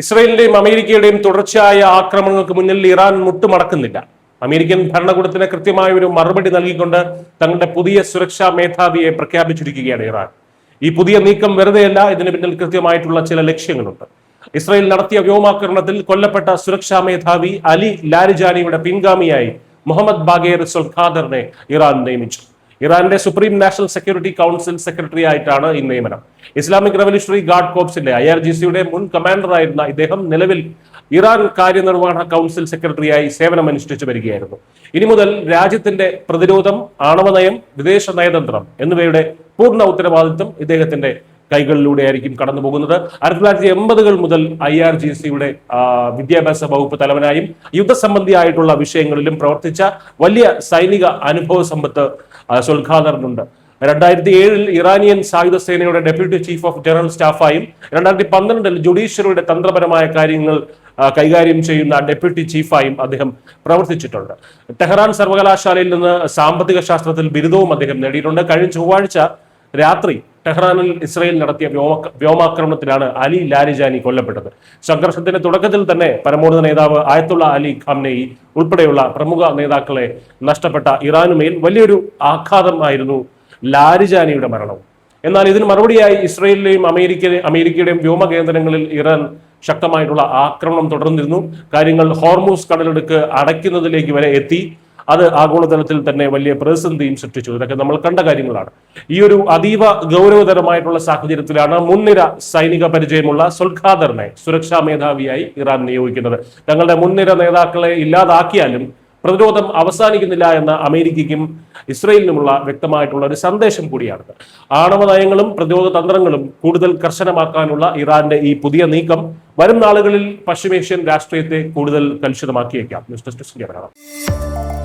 ഇസ്രയേലിന്റെയും അമേരിക്കയുടെയും തുടർച്ചയായ ആക്രമണങ്ങൾക്ക് മുന്നിൽ ഇറാൻ മുട്ടുമടക്കുന്നില്ല. അമേരിക്കൻ ഭരണകൂടത്തിന് കൃത്യമായ ഒരു മറുപടി നൽകിക്കൊണ്ട് തങ്ങളുടെ പുതിയ സുരക്ഷാ മേധാവിയെ പ്രഖ്യാപിച്ചിരിക്കുകയാണ് ഇറാൻ. ഈ പുതിയ നീക്കം വെറുതെയല്ല, ഇതിന് പിന്നിൽ കൃത്യമായിട്ടുള്ള ചില ലക്ഷ്യങ്ങളുണ്ട്. ഇസ്രയേൽ നടത്തിയ വ്യോമാക്രമണത്തിൽ കൊല്ലപ്പെട്ട സുരക്ഷാ മേധാവി അലി ലാരിജാനിയുടെ പിൻഗാമിയായി മുഹമ്മദ് ബാഗേർ സൊൽഖാദറിനെ ഇറാൻ നിയമിച്ചു. ഇറാന്റെ supreme national security council secretary ആയിട്ടാണ് ഈ നിയമനം. ഇസ്ലാമിക് റവല്യൂഷണറി ഗാർഡ് കോർപ്സിന്റെ IRGCയുടെ മുൻ കമാൻഡറായിരുന്ന ഇദ്ദേഹം നിലവിൽ ഇറാൻ കാര്യനിർവഹണ കൗൺസിൽ സെക്രട്ടറിയായി സേവനമനുഷ്ഠിച്ചു വരികയായിരുന്നു. ഇനി മുതൽ രാജ്യത്തിന്റെ പ്രതിരോധം, ആണവ നയം, വിദേശ നയതന്ത്രം എന്നിവയുടെ പൂർണ്ണ ഉത്തരവാദിത്വം ഇദ്ദേഹത്തിന്റെ കൈകളിലൂടെയായിരിക്കും കടന്നു പോകുന്നത്. 1980-കൾ മുതൽ IRGCയുടെ വിദ്യാഭ്യാസ വകുപ്പ് തലവനായും യുദ്ധസംബന്ധിയായിട്ടുള്ള വിഷയങ്ങളിലും പ്രവർത്തിച്ച വലിയ സൈനിക അനുഭവ സമ്പത്ത് സൊൽഖാദറിനുണ്ട്. 2007-ൽ ഇറാനിയൻ സായുധ സേനയുടെ ഡെപ്യൂട്ടി ചീഫ് ഓഫ് ജനറൽ സ്റ്റാഫായും 2012-ൽ ജുഡീഷ്യറിയുടെ തന്ത്രപരമായ കാര്യങ്ങൾ കൈകാര്യം ചെയ്യുന്ന ഡെപ്യൂട്ടി ചീഫായും അദ്ദേഹം പ്രവർത്തിച്ചിട്ടുണ്ട്. ടെഹ്റാൻ സർവകലാശാലയിൽ നിന്ന് സാമ്പത്തിക ശാസ്ത്രത്തിൽ ബിരുദവും അദ്ദേഹം നേടിയിട്ടുണ്ട്. കഴിഞ്ഞ ചൊവ്വാഴ്ച രാത്രി ടെഹ്റാനിൽ ഇസ്രയേൽ നടത്തിയ വ്യോമാക്രമണത്തിലാണ് അലി ലാരിജാനി കൊല്ലപ്പെട്ടത്. സംഘർഷത്തിന്റെ തുടക്കത്തിൽ തന്നെ പരമോന്നത നേതാവ് ആയത്തുള്ള അലി ഖാംനെയി ഉൾപ്പെടെയുള്ള പ്രമുഖ നേതാക്കളെ നഷ്ടപ്പെട്ട ഇറാനുമേൽ വലിയൊരു ആഘാതമായിരുന്നു ലാരിജാനിയുടെ മരണവും. എന്നാൽ ഇതിന് മറുപടിയായി ഇസ്രയേലിലെയും അമേരിക്കയുടെയും വ്യോമ കേന്ദ്രങ്ങളിൽ ഇറാൻ ശക്തമായിട്ടുള്ള ആക്രമണം തുടർന്നിരുന്നു. കാര്യങ്ങൾ ഹോർമൂസ് കടലിടുക്ക് അടയ്ക്കുന്നതിലേക്ക് വരെ എത്തി. അത് ആഗോളതലത്തിൽ തന്നെ വലിയ പ്രതിസന്ധിയും സൃഷ്ടിച്ചു. ഇതൊക്കെ നമ്മൾ കണ്ട കാര്യങ്ങളാണ്. ഈ ഒരു അതീവ ഗൗരവതരമായിട്ടുള്ള സാഹചര്യത്തിലാണ് മുൻനിര സൈനിക പരിചയമുള്ള സൊൽഖാദറിനെ സുരക്ഷാ മേധാവിയായി ഇറാൻ നിയോഗിക്കുന്നത്. തങ്ങളുടെ മുൻനിര നേതാക്കളെ ഇല്ലാതാക്കിയാലും പ്രതിരോധം അവസാനിക്കുന്നില്ല എന്ന അമേരിക്കയ്ക്കും ഇസ്രയേലിനുമുള്ള വ്യക്തമായിട്ടുള്ള ഒരു സന്ദേശം കൂടിയാണ്. ആണവ നയങ്ങളും പ്രതിരോധ തന്ത്രങ്ങളും കൂടുതൽ കർശനമാക്കാനുള്ള ഇറാന്റെ ഈ പുതിയ നീക്കം വരും നാളുകളിൽ പശ്ചിമേഷ്യൻ രാഷ്ട്രീയത്തെ കൂടുതൽ കലുഷിതമാക്കിയേക്കാം. News desk India Malayalam.